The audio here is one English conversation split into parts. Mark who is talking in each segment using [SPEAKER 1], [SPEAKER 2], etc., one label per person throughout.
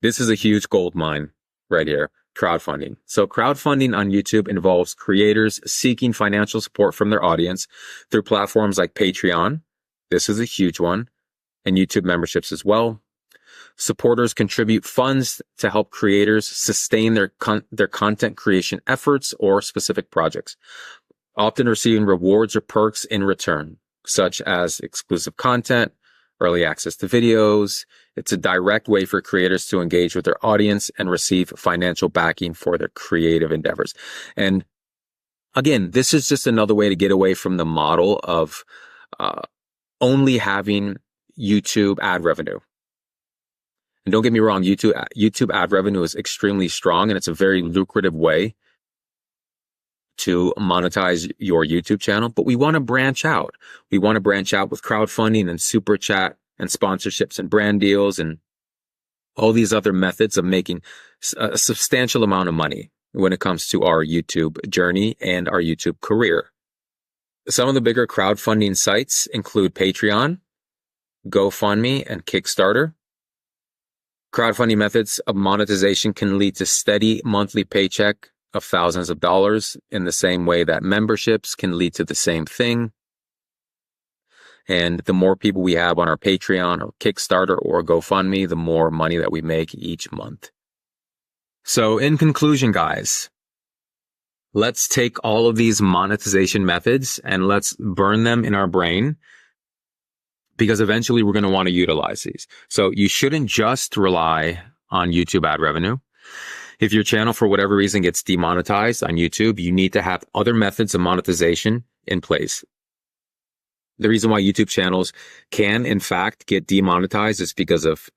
[SPEAKER 1] This is a huge gold mine right here. Crowdfunding. So crowdfunding on YouTube involves creators seeking financial support from their audience through platforms like Patreon. This is a huge one, and YouTube memberships as well. Supporters contribute funds to help creators sustain their content creation efforts or specific projects, often receiving rewards or perks in return, such as exclusive content, early access to videos. It's a direct way for creators to engage with their audience and receive financial backing for their creative endeavors. And again, this is just another way to get away from the model of only having YouTube ad revenue. And don't get me wrong, YouTube ad revenue is extremely strong, and it's a very lucrative way to monetize your YouTube channel, but we want to branch out. We want to branch out with crowdfunding and super chat and sponsorships and brand deals and all these other methods of making a substantial amount of money when it comes to our YouTube journey and our YouTube career. Some of the bigger crowdfunding sites include Patreon, GoFundMe, and Kickstarter. Crowdfunding methods of monetization can lead to steady monthly paycheck of thousands of dollars in the same way that memberships can lead to the same thing. And the more people we have on our Patreon or Kickstarter or GoFundMe, the more money that we make each month. So in conclusion, guys, let's take all of these monetization methods and let's burn them in our brain, because eventually we're going to want to utilize these. So you shouldn't just rely on YouTube ad revenue. If your channel, for whatever reason, gets demonetized on YouTube, you need to have other methods of monetization in place. The reason why YouTube channels can, in fact, get demonetized is because of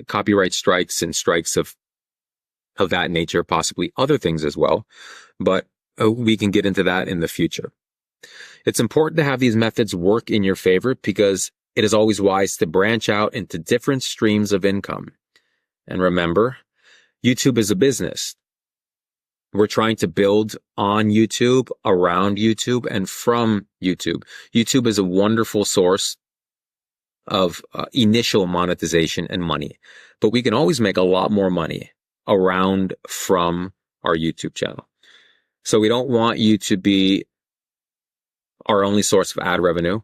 [SPEAKER 1] copyright strikes and strikes of that nature, possibly other things as well. But we can get into that in the future. It's important to have these methods work in your favor because it is always wise to branch out into different streams of income. And remember, YouTube is a business. We're trying to build on YouTube, around YouTube, and from YouTube. YouTube is a wonderful source of initial monetization and money, but we can always make a lot more money around from our YouTube channel. So we don't want you to be our only source of ad revenue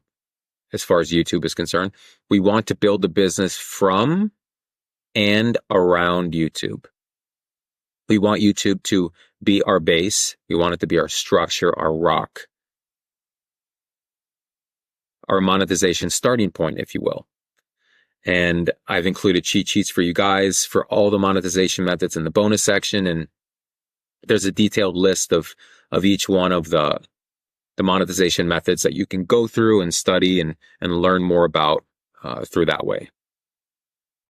[SPEAKER 1] as far as YouTube is concerned. We want to build a business from and around YouTube. We want YouTube to be our base. We want it to be our structure, our rock, our monetization starting point, if you will. And I've included cheat sheets for you guys for all the monetization methods in the bonus section. And there's a detailed list of each one of the monetization methods that you can go through and study and learn more about through that way.